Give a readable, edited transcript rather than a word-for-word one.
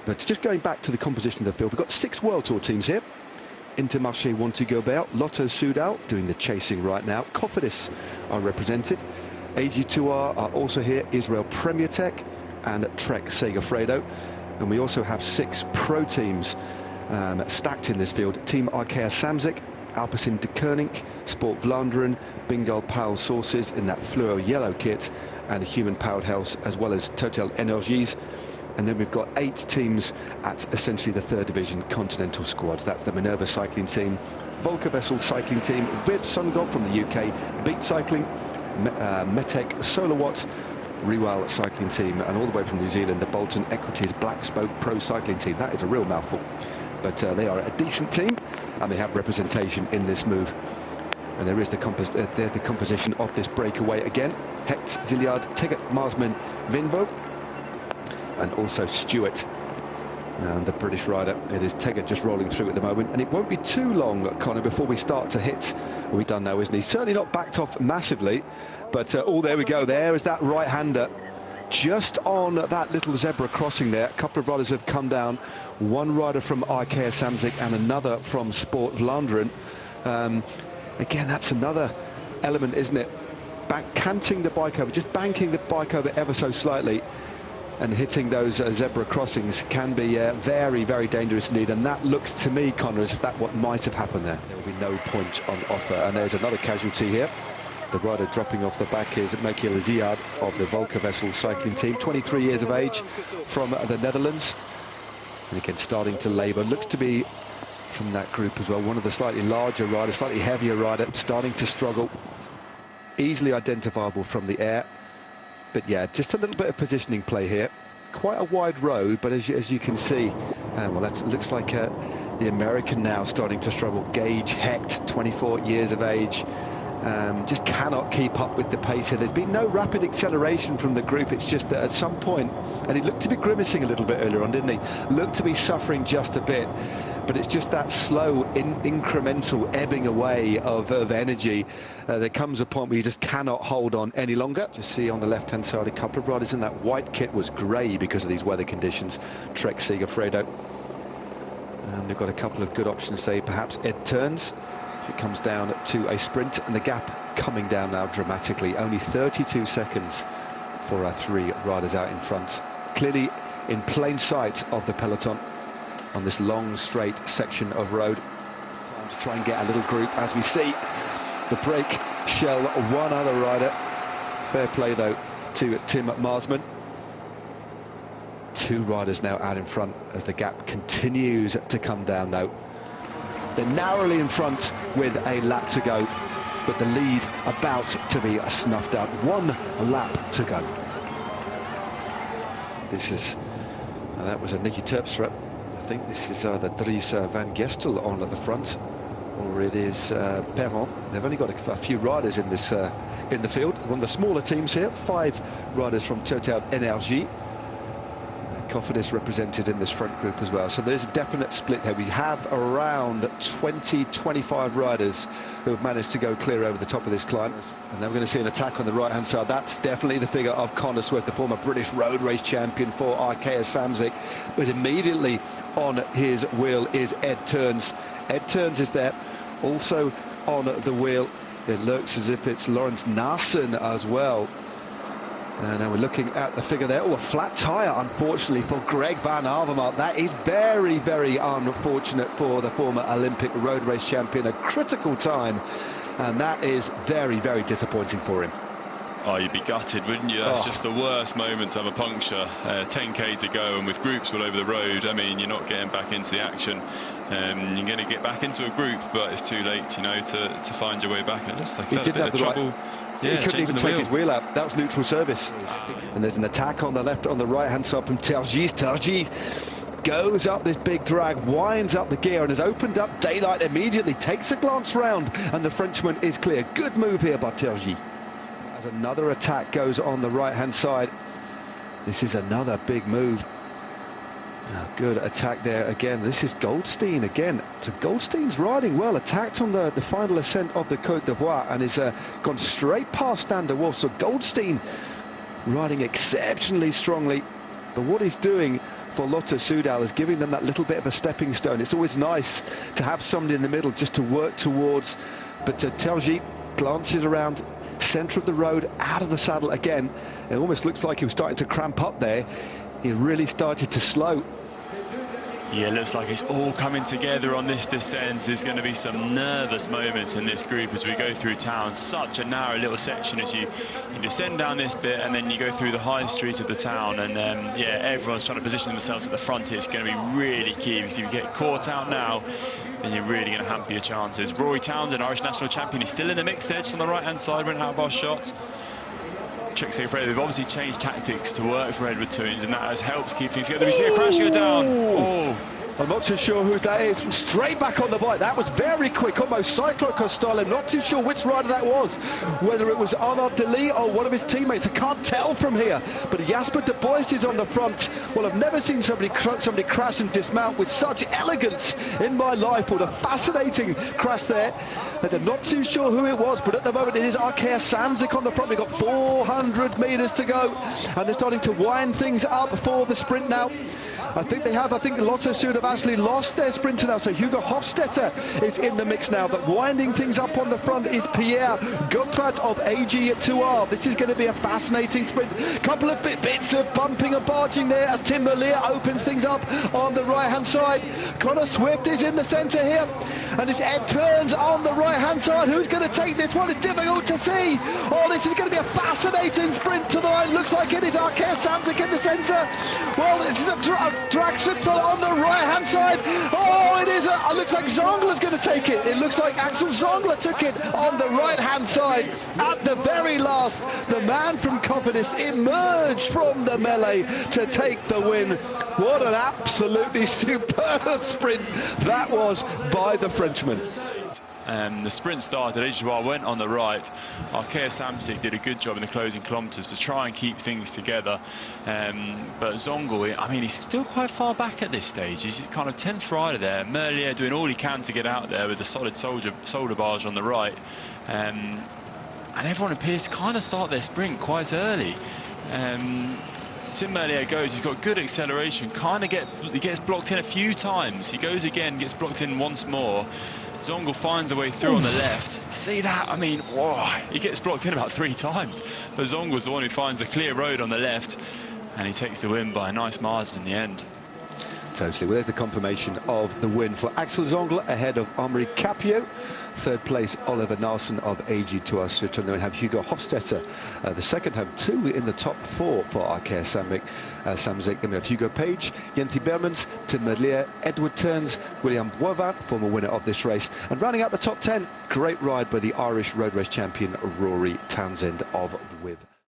But just going back to the composition of the field, we've got 6 World Tour teams here. Intermarché Wanty-Gobert, Lotto Soudal doing the chasing right now. Cofidis are represented. AG2R are also here, Israel Premier Tech and Trek Segafredo. And we also have 6 pro teams stacked in this field. Team Arkea Samsic, Alpecin de Koning, Sport Vlaanderen, Bengal Power Sources in that fluo yellow kit, and Human Powered Health, as well as Total Energies. And then we've got 8 teams at essentially the 3rd division continental squads. That's the Minerva cycling team, Volker Vessel cycling team, Vib Sungog from the UK, Beat Cycling, Metec Solawatt, Rewal cycling team, and all the way from New Zealand, the Bolton Equities Black Spoke Pro cycling team. That is a real mouthful, but they are a decent team, and they have representation in this move. And there is there's the composition of this breakaway again. Hecht, Zilliard, Teget, Marsman, Vinvo, and also Stewart, and the British rider. It is Teget just rolling through at the moment, and it won't be too long, Connor, before we start to hit. We're done now, isn't he? Certainly not backed off massively, but oh, there we go. There is that right-hander just on that little zebra crossing there. A couple of riders have come down. One rider from Arkea Samsic and another from Sport Vlaanderen. Again, that's another element, isn't it? Canting the bike over, just banking the bike over ever so slightly, and hitting those zebra crossings can be very, very dangerous indeed. And that looks to me, Connor, as if that's what might have happened there. There will be no point on offer. And there's another casualty here. The rider dropping off the back is Michiel Ziad of the Volker Vessel cycling team, 23 years of age, from the Netherlands. And again, starting to labour. Looks to be from that group as well. One of the slightly larger riders, slightly heavier rider, starting to struggle. Easily identifiable from the air. But yeah, just a little bit of positioning play here. Quite a wide road, but as you can see, well, that looks like the American now starting to struggle. Gage Hecht, 24 years of age, just cannot keep up with the pace here. There's been no rapid acceleration from the group. It's just that at some point, and he looked to be grimacing a little bit earlier on, didn't he? Looked to be suffering just a bit. But it's just that slow, incremental ebbing away of energy. There comes a point where you just cannot hold on any longer. Just see on the left-hand side, a couple of riders in that white kit was grey because of these weather conditions. Trek Segafredo. And they've got a couple of good options, say perhaps Ed Turns. It comes down to a sprint, and the gap coming down now dramatically. Only 32 seconds for our 3 riders out in front. Clearly in plain sight of the peloton on this long straight section of road. Time to try and get a little group as we see the break shell one other rider. Fair play though to Tim Marsman. 2 riders now out in front as the gap continues to come down now. They're narrowly in front with a lap to go, but the lead about to be snuffed out. 1 lap to go. This is that was a Nicky Terpstra. I think this is the Dries van Gestel on at the front, or it is Perron. They've only got a few riders in this in the field. One of the smaller teams here, 5 riders from Total Energie. Cofidis represented in this front group as well. So there's a definite split here. We have around 20-25 riders who have managed to go clear over the top of this climb. And then we're going to see an attack on the right-hand side. That's definitely the figure of Conor Swift, the former British road race champion for Arkea Samsic. But immediately on his wheel is Ed Turns. Ed Turns is there. Also on the wheel, it looks as if it's Lawrence Nassen as well. And now we're looking at the figure there. Oh, a flat tyre, unfortunately, for Greg Van Avermaet. That is very, very unfortunate for the former Olympic road race champion. A critical time, and that is very, very disappointing for him. Oh, you'd be gutted, wouldn't you? That's just the worst moment to have a puncture. 10k to go, and with groups all over the road, I mean, you're not getting back into the action. You're going to get back into a group, but it's too late, you know, to find your way back. And just like I said, a bit of trouble. Yeah, he couldn't even take his wheel out. That was neutral service. And there's an attack on the left, on the right-hand side from Tergis. Tergis goes up this big drag, winds up the gear, and has opened up daylight immediately. Takes a glance round, and the Frenchman is clear. Good move here by Tergis. As another attack goes on the right-hand side. This is another big move. Good attack there again. This is Goldstein again. So Goldstein's riding well, attacked on the final ascent of the Côte d'Ivoire, and is gone straight past Stan de Wolf. So Goldstein riding exceptionally strongly. But what he's doing for Lotto Soudal is giving them that little bit of a stepping stone. It's always nice to have somebody in the middle just to work towards. But Terji glances around, centre of the road, out of the saddle again. It almost looks like he was starting to cramp up there. He really started to slow. Yeah, it looks like it's all coming together on this descent. There's going to be some nervous moments in this group as we go through town. Such a narrow little section as you descend down this bit and then you go through the high street of the town. And yeah, everyone's trying to position themselves at the front. It's going to be really key because if you get caught out now, then you're really going to hamper your chances. Rory Townsend, Irish national champion, is still in the mixed edge on the right-hand side, went out of our shot. They've obviously changed tactics to work for Edward Toons, and that has helped keep things together. We see a crash go down. Oh. I'm not too sure who that is. Straight back on the bike. That was very quick, almost cyclocross style. I'm not too sure which rider that was, whether it was Arnaud Delis or one of his teammates. I can't tell from here. But Jasper de Bois is on the front. Well, I've never seen somebody crash and dismount with such elegance in my life. What a fascinating crash there. And I'm not too sure who it was, but at the moment it is Arkea Samsic on the front. We've got 400 metres to go, and they're starting to wind things up for the sprint now. I think Lotto Soudal have actually lost their sprinter now, so Hugo Hofstetter is in the mix now. But winding things up on the front is Pierre Gautrat of AG2R. This is going to be a fascinating sprint. Couple of bits of bumping and barging there as Tim Merlier opens things up on the right-hand side. Connor Swift is in the centre here, and as Ed turns on the right-hand side, who's going to take this one? It's difficult to see. Oh, this is going to be a fascinating sprint to the line. Looks like it is Arkea Samsic in the centre. Well, this is a traction on the right-hand side. Oh, it is. It looks like Zongler's going to take it. It looks like Axel Zongler took it on the right-hand side. At the very last, the man from Cofidis emerged from the melee to take the win. What an absolutely superb sprint that was by the Frenchman. The sprint started, AG2R went on the right. Arkea Samsic did a good job in the closing kilometres to try and keep things together. But Zongel, I mean, he's still quite far back at this stage. He's kind of 10th rider there. Merlier doing all he can to get out there with the solid shoulder barge on the right. And everyone appears to kind of start their sprint quite early. Tim Merlier goes, he's got good acceleration, he gets blocked in a few times. He goes again, gets blocked in once more. Zongel finds a way through on the left. See that? I mean, whoa, he gets blocked in about 3 times. But Zongel's the one who finds a clear road on the left, and he takes the win by a nice margin in the end. Totally. Well, there's the confirmation of the win for Axel Zongler ahead of Amri Capio. Third place, Oliver Narsson of AG2R Switch. And then we have Hugo Hofstetter. The second have 2 in the top 4 for Arkea Samsic. Then we have Hugo Page, Jenti Bermans, Tim Merlier, Edward Turns, William Boivin, former winner of this race. And rounding out the top 10, great ride by the Irish road race champion Rory Townsend of WIB.